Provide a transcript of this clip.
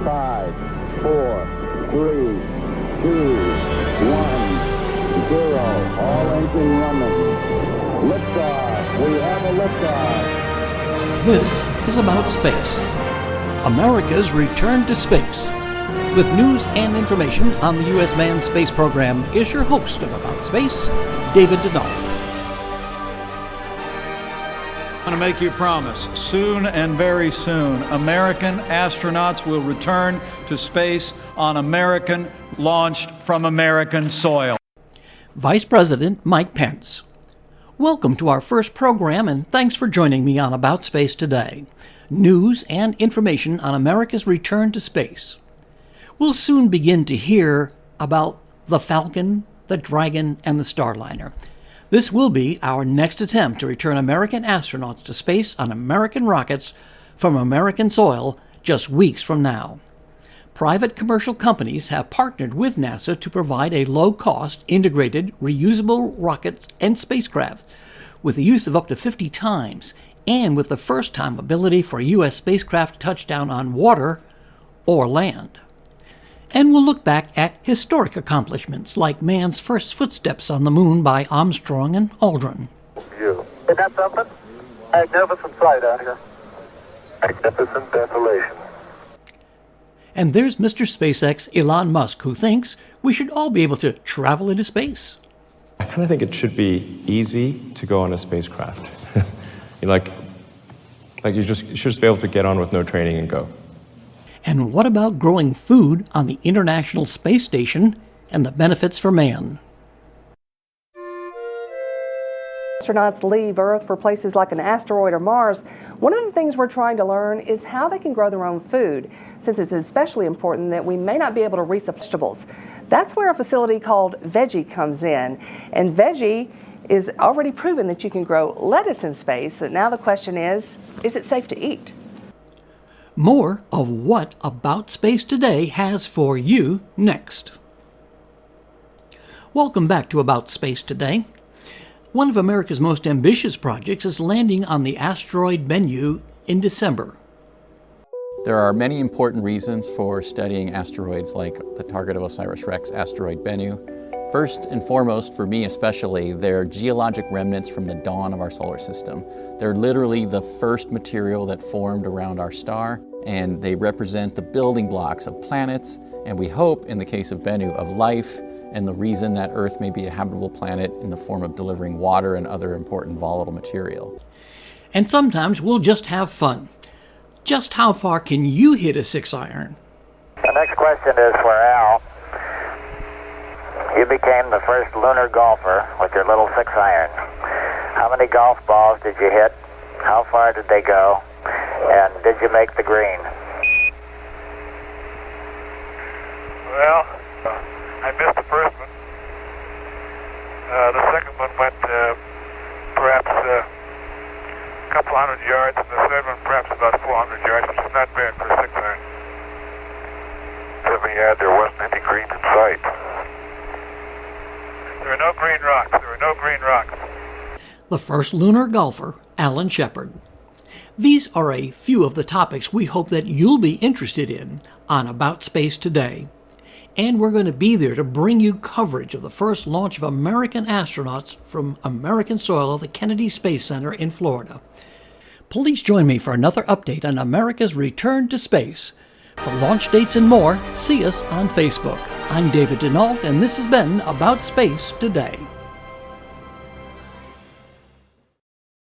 5, 4, 3, 2, 1, 0. All engine running. Liftoff. We have a liftoff. This is About Space, America's return to space. With news and information on the U.S. manned space program is your host of About Space, David Denault. I'm going to make you a promise. Soon and very soon, American astronauts will return to space on American, launched from American soil. Vice President Mike Pence. Welcome to our first program, and thanks for joining me on About Space today. News and information on America's return to space. We'll soon begin to hear about the Falcon, the Dragon, and the Starliner. This will be our next attempt to return American astronauts to space on American rockets from American soil just weeks from now. Private commercial companies have partnered with NASA to provide a low-cost, integrated, reusable rockets and spacecraft with the use of up to 50 times and with the first-time ability for a U.S. spacecraft to touch down on water or land. And we'll look back at historic accomplishments like man's first footsteps on the moon by Armstrong and Aldrin. You. Is that something? Magnificent sight out here. Magnificent desolation. And there's Mr. SpaceX Elon Musk, who thinks we should all be able to travel into space. I kind of think it should be easy to go on a spacecraft. you should just be able to get on with no training and go. And what about growing food on the International Space Station and the benefits for man? Astronauts leave Earth for places like an asteroid or Mars. One of the things we're trying to learn is how they can grow their own food, since it's especially important that we may not be able to resupply vegetables. That's where a facility called Veggie comes in. And Veggie is already proven that you can grow lettuce in space. And now the question is it safe to eat? More of what About Space Today has for you next. Welcome back to About Space Today. One of America's most ambitious projects is landing on the asteroid Bennu in December. There are many important reasons for studying asteroids like the target of OSIRIS-REx asteroid Bennu. First and foremost, for me especially, they're geologic remnants from the dawn of our solar system. They're literally the first material that formed around our star, and they represent the building blocks of planets, and we hope, in the case of Bennu, of life, and the reason that Earth may be a habitable planet in the form of delivering water and other important volatile material. And sometimes we'll just have fun. Just how far can you hit a 6-iron? The next question is for Al. You became the first lunar golfer with your little 6-iron. How many golf balls did you hit? How far did they go? And did you make the green? Well, I missed the first one. The second one went perhaps a couple hundred yards, and the third one perhaps about 400 yards, which is not bad for a 6-iron. Let me add, there wasn't any green in sight. There are no green rocks. There are no green rocks. The first lunar golfer, Alan Shepard. These are a few of the topics we hope that you'll be interested in on About Space Today. And we're going to be there to bring you coverage of the first launch of American astronauts from American soil at the Kennedy Space Center in Florida. Please join me for another update on America's return to space. For launch dates and more, see us on Facebook. I'm David Denault, and this has been About Space Today.